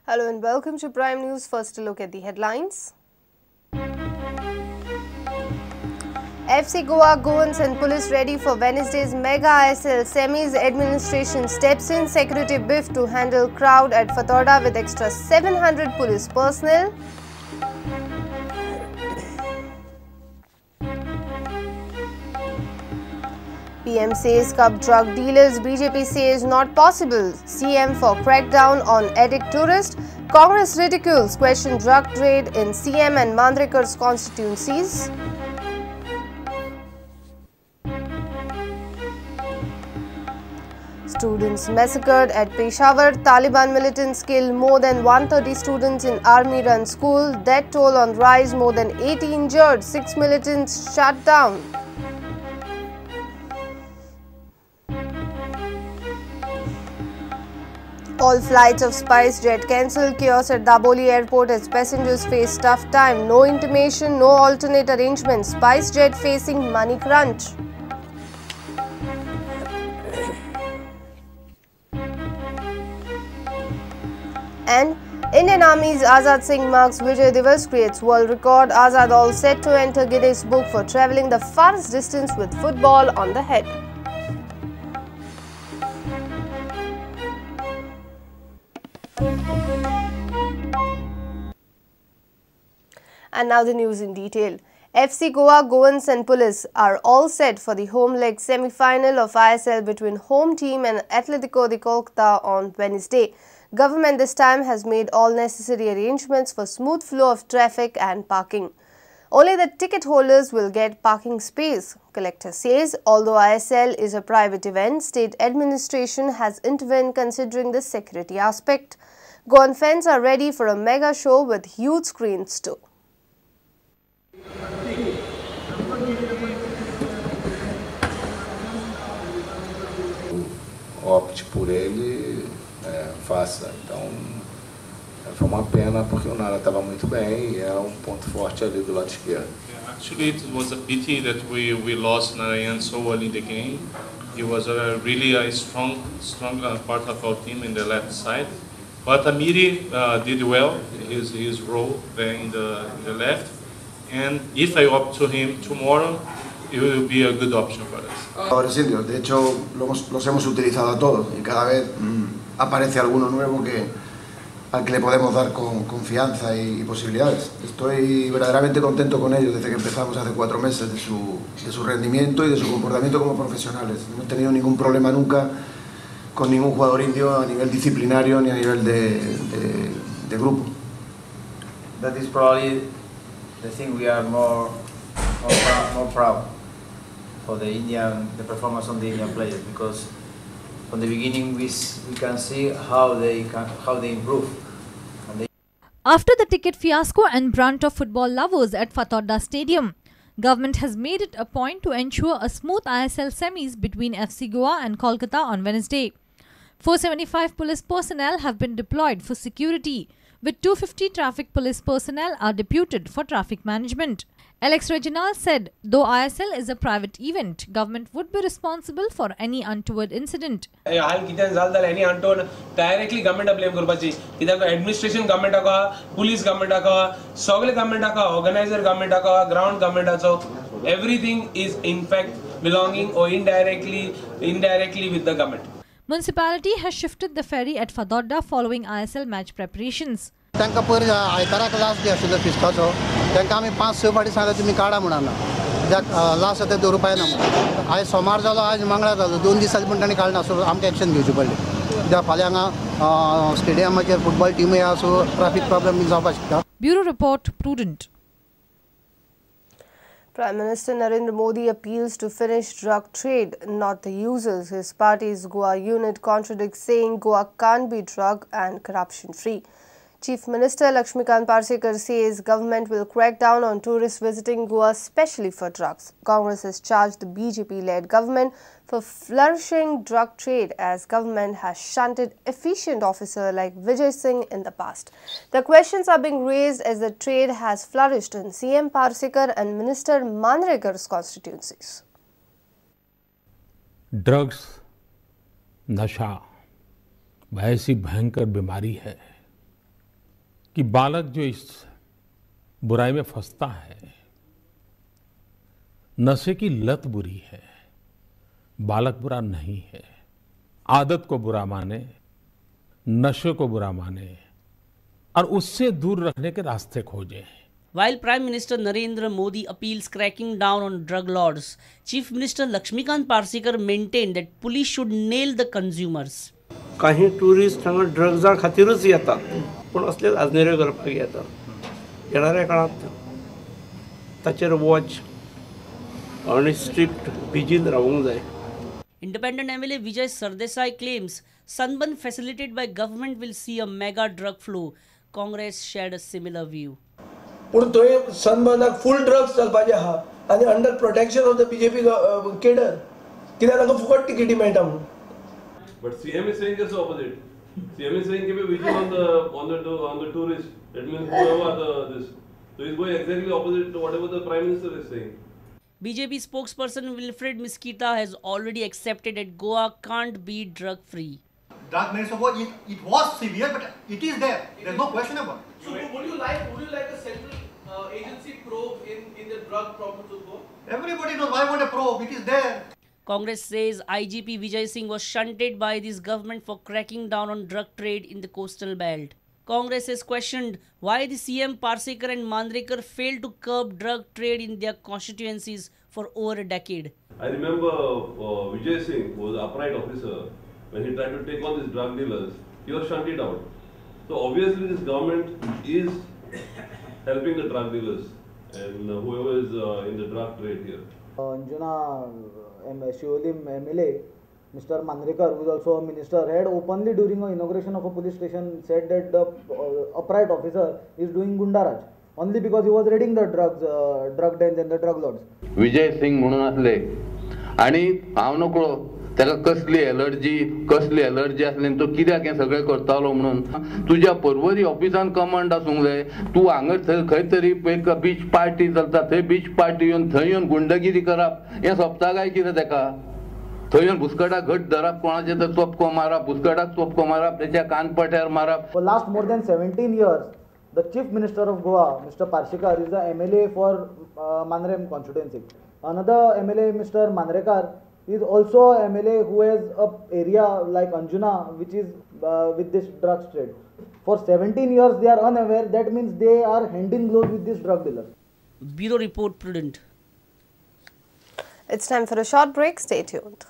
Hello and welcome to Prime News. First, a look at the headlines. FC Goa, Goans and Police ready for Wednesday's mega ISL Semis. Administration steps in. Security biff to handle crowd at Fatorda with extra 700 police personnel. PM says cup drug dealers. BJP says not possible. CM for crackdown on addict tourist. Congress ridicules question drug trade in CM and Mandrekar's constituencies. Students massacred at Peshawar. Taliban militants kill more than 130 students in army-run school. Death toll on rise, more than 80 injured. 6 militants shut down. All flights of SpiceJet cancelled. Chaos at Daboli Airport as passengers face tough time. No intimation, no alternate arrangements. SpiceJet facing money crunch. And Indian Army's Azad Singh marks Vijay Divas, creates world record. Azad all set to enter Guinness Book for travelling the farthest distance with football on the head. And now the news in detail. FC Goa, Goans and Police are all set for the home leg semi-final of ISL between home team and Atletico de Kolkata on Wednesday. Government this time has made all necessary arrangements for smooth flow of traffic and parking. Only the ticket holders will get parking space. Collector says although ISL is a private event, state administration has intervened considering the security aspect. Goan fans are ready for a mega show with huge screens too. Opte por ele, faça. Então, foi uma pena porque o Nara estava muito bem e era ponto forte ali do lado esquerdo. Actually, it was a pity that we lost Narayan so early in the game. He was really a strong part of our team in the left side. But Amiri did well his role there in the left. And if I opt to him tomorrow, it will be a good option for us. Jugadores indios, de hecho los hemos utilizado a todos y cada vez aparece alguno nuevo al que le podemos dar con confianza y posibilidades. Estoy verdaderamente contento con ellos desde que empezamos hace 4 meses de su rendimiento y de su comportamiento como profesionales. No he tenido ningún problema nunca con ningún jugador indio a nivel disciplinario ni a nivel de grupo. That is probably the thing we are more proud for the performance of the Indian players, because from the beginning we can see how they improve. After the ticket fiasco and brunt of football lovers at Fatorda Stadium, government has made it a point to ensure a smooth ISL semis between FC Goa and Kolkata on Wednesday. 475 police personnel have been deployed for security, with 250 traffic police personnel are deputed for traffic management. Alex Reginald said, though ISL is a private event, government would be responsible for any untoward incident. Any untoward directly government blame करपाची. कित्याक administration government police government सगळे government organizer government ground government everything is in fact belonging or indirectly with the government. Municipality has shifted the ferry at Fatorda following ISL match preparations. त्यांका पयर आयतारा class B आशिल्लो फिस्काचो त्यांका आमी 5-6 फाटी सांगले तुमी काडा म्हणून कित्याक लास्ट आतां दवरुपाय ना म्हणून आयज सोमार जालो आयज मंगळार जालो 2 दिसांचे पूण तांणी काडना सो आमकां एक्शन घेवची पडली कित्याक फाल्यां हांगा स्टेडियमाचेर फुटबॉल टिमूय आसा सो ट्रॅफिक प्रॉब्लेम बी जावपाक शकता. Bureau Report, Prudent. Prime Minister Narendra Modi appeals to finish drug trade, not the users. His party's Goa unit contradicts, saying Goa can't be drug and corruption-free. Chief Minister Lakshmikant Parsekar says government will crack down on tourists visiting Goa, especially for drugs. Congress has charged the BJP-led government for flourishing drug trade as government has shunted efficient officers like Vijay Singh in the past. The questions are being raised as the trade has flourished in CM Parsekar and Minister Mandrekar's constituencies. Drugs नशा ऐसी भयंकर बीमारी है कि बालक जो इस बुराई में फंसता है, नशे की लत बुरी है, बालक बुरा नहीं है। आदत को बुरा माने, नशे को बुरा माने और उससे दूर रखने के रास्ते खोजे। While Prime Minister Narendra Modi appeals cracking down on drug lords, Chief Minister Lakshmikant Parsekar maintained that police should nail the consumers. काही टुरिस्ट हांगा ड्रग्जा खातीरच येतात, पूण असले आजनेऱ्यो करपाक येतात. येणाऱ्या काळात ताचेर वॉच आनी स्ट्रिक्ट विजील रावूंक जाय. Independent MLA Vijay Sardesai claims Sunburn facilitated by government will see a mega drug flow. Congress shared a similar view. पूण थंय सनबर्नाक फूल ड्रग्स चलपाचे आहा आनी under protection of the BJP cadre, कित्याक ताका फुकट तिकेटी मेळटा म्हणून. But CM is saying just the opposite. CM is saying keep a vigil on the tourists. That means whoever this. So he's going exactly opposite to whatever the Prime Minister is saying. BJP spokesperson Wilfred Mesquita has already accepted that Goa can't be drug free. Drug menace of war, it was severe, but it is there. There's no question about it. So would you like a central agency probe in the drug problems of Goa? Everybody knows why want a probe. It is there. Congress says IGP Vijay Singh was shunted by this government for cracking down on drug trade in the coastal belt. Congress has questioned why the CM Parsekar and Mandrekar failed to curb drug trade in their constituencies for over a decade. I remember Vijay Singh was an upright officer. When he tried to take on these drug dealers, he was shunted out. So obviously this government is helping the drug dealers and whoever is in the drug trade here. Anjuna Shivolim MLA, Mr. Mandrekar, who is also a minister, had openly during an inauguration of a police station said that the upright officer is doing gundaraj only because he was raiding the drug dens and the drug lords. Vijay Singh म्हणून असले आणि हांव नकळो ताका कसली allergy असली तो कित्याक हें सगळें करतालो म्हणून. तुज्या पर्वरी ऑफिसान कमांड आसूंक जाय. तूं हांगा खंय तरी एक बीच पार्टी चलता, थंय बीच पार्टी येवन थंय येवन गुंडगिरी करप हें सोंपता काय कितें ताका? थंय येवन बुसकटाक घट धरप, कोणाचे तर चोपको मारप, बुसकटाक चोपको मारप, त्याच्या कानपट्यार मारप. For last more than 17 years, the Chief Minister of Goa, Mr. Parsekar, is the MLA for Mandrem constituency. Another MLA, Mr. Mandrekar, is also MLA who has a area like Anjuna, which is with this drugs trade. For 17 years, they are unaware. That means they are hand in glove with these drug dealers. Bureau Report, Prudent. It's time for a short break. Stay tuned.